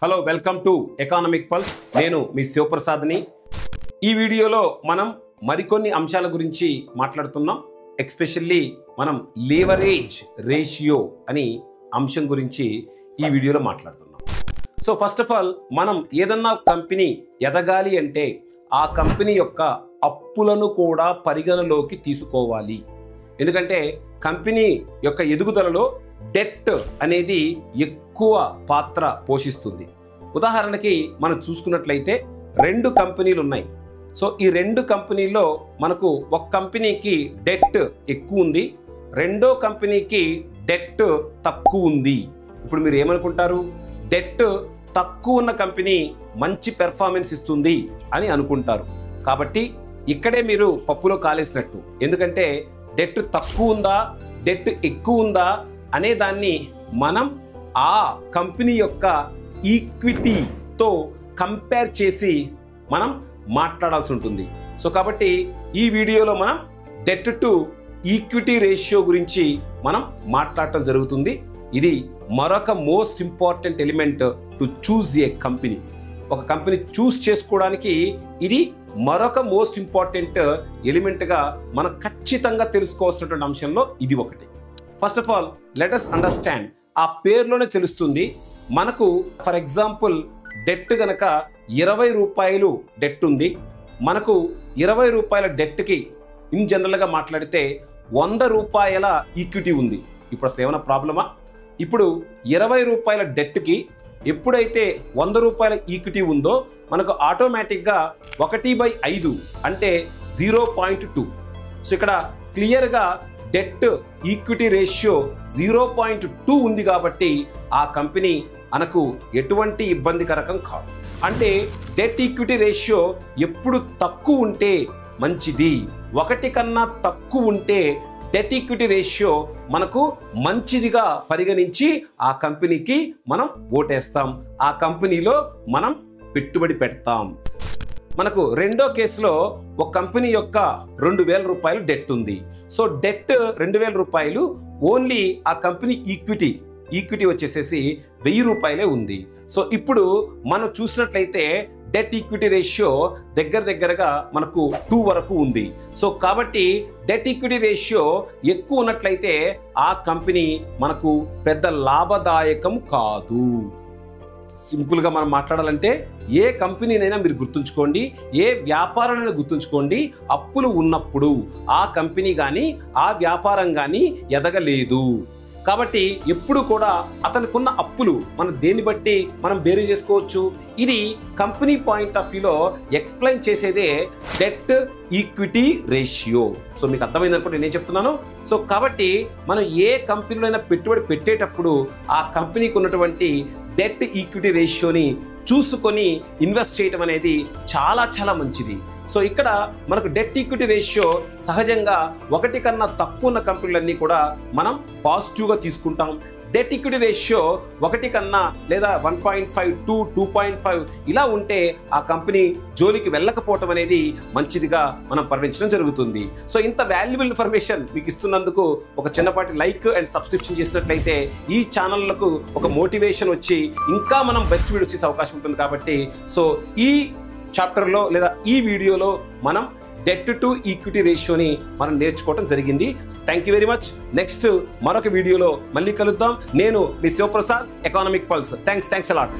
Hello welcome to economic pulse. నేను మీ శివప్రసాద్ని. ఈ వీడియోలో మనం మరికొన్ని అంశాల గురించి మాట్లాడుతున్నాం. ఎస్పెషల్లీ మనం లీవరేజ్ రేషియో అని అంశం గురించి ఈ వీడియోలో మాట్లాడుతున్నాం. సో ఫస్ట్ ఆఫ్ ఆల్ మనం ఏదన్నా కంపెనీ ఎదగాలి అంటే ఆ కంపెనీ యొక్క అప్పులను కూడా పరిగణలోకి తీసుకోవాలి. ఎందుకంటే కంపెనీ యొక్క ఎదుగుదలలో డెట్ అనేది ఎక్కువ పాత్ర పోషిస్తుంది. ఉదాహరణకి మనం చూసుకున్నట్లయితే 2 కంపెనీలు ఉన్నాయి. సో ఈ 2 కంపెనీల్లో మనకు ఒక కంపెనీకి డెట్ ఎక్కువ ఉంది, రెండో కంపెనీకి డెట్ తక్కువ ఉంది. ఇప్పుడు మీరు ఏమనుకుంటారు? డెట్ తక్కువ ఉన్న కంపెనీ మంచి పెర్ఫార్మెన్స్ ఇస్తుంది అని అనుకుంటారు. కాబట్టి ఇక్కడే మీరు పప్పులో కాలేసినట్టు. ఎందుకంటే డెట్ తక్కువ ఉందా డెట్ ఎక్కువ ఉందా అనే దాన్ని మనం ఆ కంపెనీ యొక్క ఈక్విటీతో కంపేర్ చేసి మనం మాట్లాడాల్సి ఉంటుంది. సో కాబట్టి ఈ వీడియోలో మనం డెట్ టు ఈక్విటీ రేషియో గురించి మనం మాట్లాడటం జరుగుతుంది. ఇది మరొక most important element to choose a company. ఒక కంపెనీ చూస్ చేసుకోవడానికి ఇది మరొక మోస్ట్ ఇంపార్టెంట్ ఎలిమెంట్గా మనం ఖచ్చితంగా తెలుసుకోవాల్సినటువంటి అంశంలో ఇది ఒకటి. First of all let us understand. ఆ పేరులోనే తెలుస్తుంది మనకు. ఫర్ ఎగ్జాంపుల్ డెట్ గనక 20 రూపాయలు డెట్ ఉంది, మనకు 20 రూపాయల డెట్కి ఇన్ జనరల్గా మాట్లాడితే 100 రూపాయల ఈక్విటీ ఉంది. ఇప్పుడు అసలు ఏమైనా ప్రాబ్లమా? ఇప్పుడు 20 రూపాయల డెట్కి ఎప్పుడైతే 100 రూపాయల ఈక్విటీ ఉందో మనకు ఆటోమేటిక్గా 1/5 అంటే 0.2. సో ఇక్కడ క్లియర్గా డెట్ ఈక్విటీ రేషియో 0.2 ఉంది కాబట్టి ఆ కంపెనీ మనకు ఎటువంటి ఇబ్బందికరకం కాదు. అంటే డెట్ ఈక్విటీ రేషియో ఎప్పుడు తక్కువ ఉంటే మంచిది. 1 కన్నా తక్కువ ఉంటే డెట్ ఈక్విటీ రేషియో మనకు మంచిదిగా పరిగణించి ఆ కంపెనీకి మనం ఓటేస్తాం, ఆ కంపెనీలో మనం పెట్టుబడి పెడతాం. మనకు రెండో కేసులో ఒక కంపెనీ యొక్క 2000 రూపాయలు డెట్ ఉంది. సో డెట్ 2000 రూపాయలు, ఓన్లీ ఆ కంపెనీ ఈక్విటీ వచ్చేసేసి 1000 రూపాయలే ఉంది. సో ఇప్పుడు మనం చూసినట్లయితే డెట్ ఈక్విటీ రేషియో దగ్గరగా మనకు 2 వరకు ఉంది. సో కాబట్టి డెట్ ఈక్విటీ రేషియో ఎక్కువ ఉన్నట్లయితే ఆ కంపెనీ మనకు పెద్ద లాభదాయకం కాదు. సింపుల్గా మనం మాట్లాడాలంటే ఏ కంపెనీనైనా మీరు గుర్తుంచుకోండి, ఏ వ్యాపారాన్ని గుర్తుంచుకోండి, అప్పులు ఉన్నప్పుడు ఆ కంపెనీ కానీ ఆ వ్యాపారం కానీ ఎదగలేదు. కాబట్టి ఎప్పుడు కూడా అతనికున్న అప్పులు మనం దేన్ని బట్టి మనం బేరీ చేసుకోవచ్చు. ఇది కంపెనీ పాయింట్ ఆఫ్ వ్యూలో ఎక్స్ప్లెయిన్ చేసేదే డెట్ ఈక్విటీ రేషియో. సో మీకు అర్థమైంది అనుకుంటే నేను చెప్తున్నాను. సో కాబట్టి మనం ఏ కంపెనీలో పెట్టుబడి పెట్టేటప్పుడు ఆ కంపెనీకి ఉన్నటువంటి డెట్ ఈక్విటీ రేషియోని చూసుకొని ఇన్వెస్ట్ చేయడం అనేది చాలా మంచిది. సో ఇక్కడ మనకు డెట్ ఈక్విటీ రేషియో సహజంగా 1 కన్నా తక్కువ ఉన్న కంపెనీలన్నీ కూడా మనం పాజిటివ్గా తీసుకుంటాం. డెట్ ఈక్విటీ రేషియో 1 కన్నా లేదా 1.5 to 2.5 ఇలా ఉంటే ఆ కంపెనీ జోలికి వెళ్ళకపోవటం అనేది మంచిదిగా మనం పరిగణించడం జరుగుతుంది. సో ఇంత వాల్యుబుల్ ఇన్ఫర్మేషన్ మీకు ఇస్తున్నందుకు ఒక చిన్నపాటి లైక్ అండ్ సబ్స్క్రిప్షన్ చేసినట్లయితే ఈ ఛానళ్లకు ఒక మోటివేషన్ వచ్చి ఇంకా మనం బెస్ట్ వీడియోస్ చేసే అవకాశం ఉంటుంది. కాబట్టి సో ఈ చాప్టర్లో లేదా ఈ వీడియోలో మనం డెట్ టు ఈక్విటీ రేషియోని మనం నేర్చుకోవడం జరిగింది. Thank you very much. Next మరొక వీడియోలో మళ్ళీ కలుద్దాం. నేను మీ Shivaprasad, economic pulse. Thanks allot.